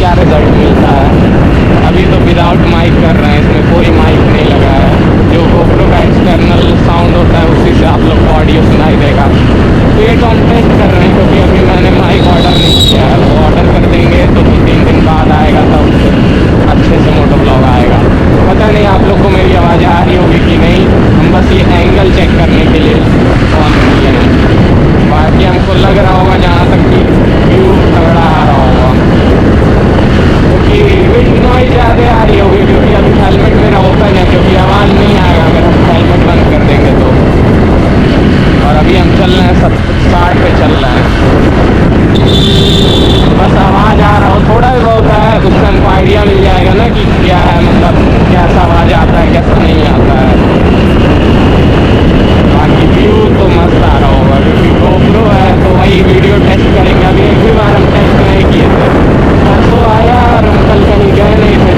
क्या रिजल्ट मिलता है। अभी तो विदाउट माइक कर रहे हैं, इसमें कोई माइक नहीं लगा है। जो GoPro का एक्सटर्नल साउंड होता है उसी से आप लोग को ऑडियो सुनाई देगा। तो ये तो हम टेस्ट कर रहे हैं, क्योंकि अभी मैंने माइक ऑर्डर नहीं किया है। वो ऑर्डर कर देंगे तो 2-3 दिन बाद आएगा, तब अच्छे से मोटोव्लॉग आएगा। पता नहीं आप लोग को मेरी आवाज़ आ रही होगी कि नहीं, हम बस ये एंगल चेक करने के लिए ऑन किए हैं। बाकी हमको लग रहा होगा जहाँ तक कि व्यू तगड़ा आ रहा होगा, क्योंकि विंड नॉइज ज़्यादा आ रही होगी, क्योंकि अभी हेलमेट मेरा ओपन है, क्योंकि आवाज़ नहीं आएगा अगर हम हेलमेट बंद कर देंगे तो। और अभी हम चल रहे हैं 60 पे चल रहे हैं, बस आवाज़ आ रहा हो थोड़ा भी बहुत है, उससे हमको आइडिया मिल जाएगा ना कि क्या है, मतलब कैसा आवाज़ आता है कैसा नहीं आता है। बाकी व्यू तो मस्त आ रहा होगा, क्योंकि GoPro है तो वही वीडियो टेस्ट करेंगे। अभी एक भी बार हम टेस्ट नहीं किए थे, परसों आया और हम कल कहीं गए नहीं थे,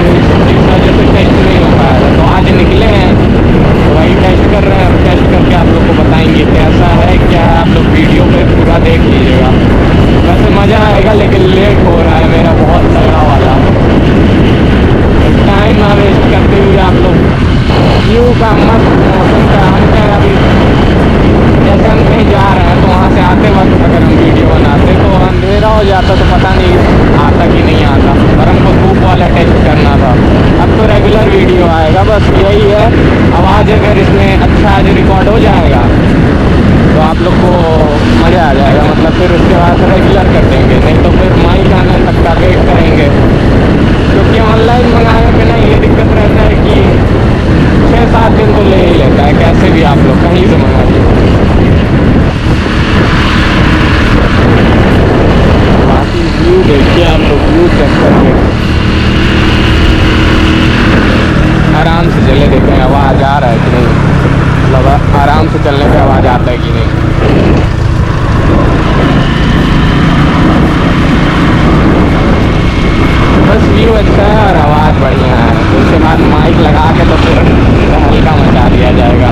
इस वजह से टेस्ट नहीं हो पाया था। तो आज निकले हैं तो वही टेस्ट कर रहे हैं, और टेस्ट करके आप लोग को बताएंगे कैसा है क्या है। आप लोग वीडियो पे पूरा देख लीजिएगा, वैसे मज़ा आएगा, लेकिन लेट हो रहा है मेरा बहुत तगड़ा वाला। टाइम ना वेस्ट करते हुए आप लोग व्यू का मस्त मौसम का हम क्या अभी जैसे हम कहीं जा रहे हैं तो वहाँ से आते वक्त अगर हम वीडियो बनाते तो अंधेरा हो जाता तो पता नहीं आता कि नहीं आता, और हमको धूप वाला टेस्ट करना था। अब तो रेगुलर वीडियो आएगा, बस यही है। आवाज़ अगर इसमें अच्छा आज रिकॉर्ड हो जाएगा तो आप लोग को मज़ा आ जाएगा, मतलब फिर उसके बाद रेगुलर कर देंगे, नहीं तो फिर माइक आने तक का वेट करेंगे। क्योंकि ऑनलाइन मंगाने में ना ये दिक्कत रहता है कि 6-7 दिन तो ले ही लेता है, कैसे भी आप लोग कहीं से मंगा लीजिए। बाकी व्यू देखिए आप लोग, व्यू चेक करके आराम से चले, देखें आवाज़ आ रहा है कि नहीं, मतलब आराम से चलने पे आवाज़ आता है कि नहीं। बस व्यू अच्छा है और आवाज़ बढ़िया है, तो उसके बाद माइक लगा के तो फिर हल्का मचा दिया जाएगा।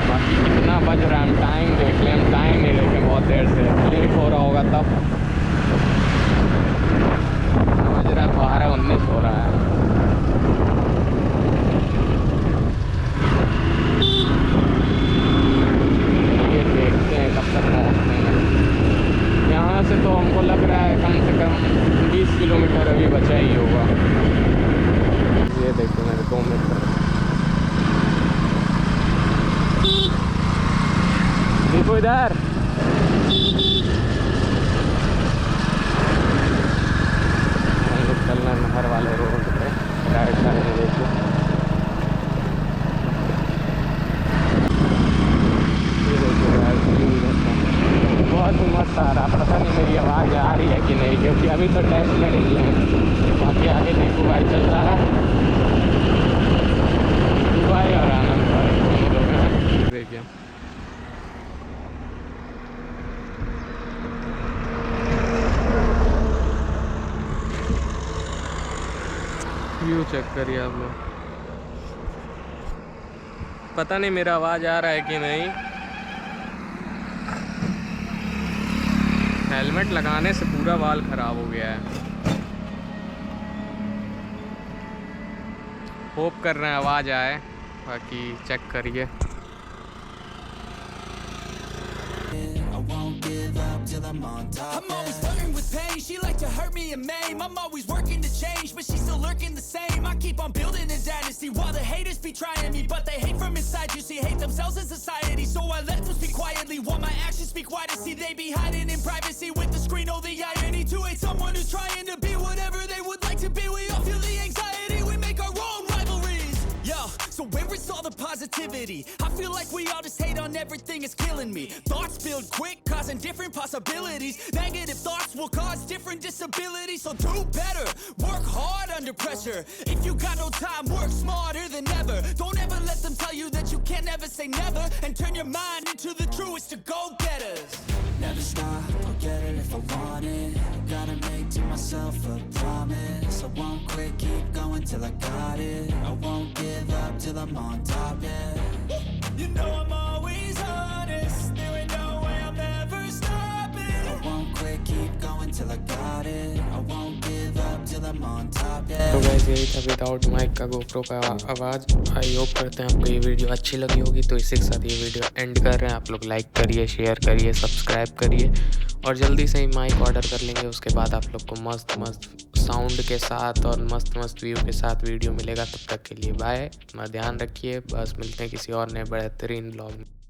बाकी कितना बज रहा है हम टाइम देख लें, हम टाइम नहीं देखें, बहुत देर से लेट हो रहा होगा तब। बज रहा है 12:19 हो रहा है। ये देखते हैं कब तक पहुँचते हैं। यहाँ से तो हमको लग रहा है कम से कम 20 किलोमीटर अभी बचा ही होगा। ये देखो मेरे 2 मिनट देखो इधर, हम लोग चल रहे हैं नहर वाले रोड पे, राइट साइड में देखो। ये देखो बहुत मस्त आ रहा, पता नहीं मेरी आवाज़ आ रही है कि नहीं, क्योंकि अभी तो टेस्ट में निकले हैं। बाकी आगे देखो भाई चल रहा है दुबई और आनंद भाई दोनों लोग हैं। देखिए व्यू चेक करिए आप लोग, पता नहीं मेरा आवाज़ आ रहा है कि नहीं। हेलमेट लगाने से पूरा बाल खराब हो गया है। होप कर रहे हैं आवाज़ आए, बाकी चेक करिए। I'm always flirting with pain, she like to hurt me and maim. I'm always working to change, but she's still lurking the same. I keep on building a dynasty while the haters be trying me, but they hate from inside. You see, hate themselves in society, so I let them speak quietly while my actions speak wider. See, they be hiding in privacy with the screen. Oh, the irony to hate someone who's trying to be whatever they would like to be. We all feel the anxiety, we make our own rivalries. Yo, so where is all the positivity? I feel like we all just hate on everything, it's killing me. Thoughts build quick, causing different possibilities. Negative thoughts will cause different disabilities. So do better, work hard under pressure. If you got no time, work smarter than ever. Don't ever let them tell you that you can never say never. And turn your mind into the truest of go-getters. Never stop, I'll get it if I want it. Gotta make to myself a promise. I won't quit, keep going till I got it. I won't give up till I'm on top, yeah. You know I'm always honest, there ain't no way I'm ever stopping. I won't quit, keep going till I got it. I I'm on top, yeah. तो guys यही था without mic का GoPro का आवाज़। I hope करते हैं आपको ये वीडियो अच्छी लगी होगी। तो इसी के साथ ये वीडियो एंड कर रहे हैं। आप लोग लाइक करिए, शेयर करिए, सब्सक्राइब करिए और जल्दी से ही माइक ऑर्डर कर लेंगे। उसके बाद आप लोग को मस्त मस्त साउंड के साथ और मस्त मस्त व्यू के साथ वीडियो मिलेगा। तब तक के लिए बाय, अपना ध्यान रखिए। बस मिलते हैं किसी और नए बेहतरीन ब्लॉग में।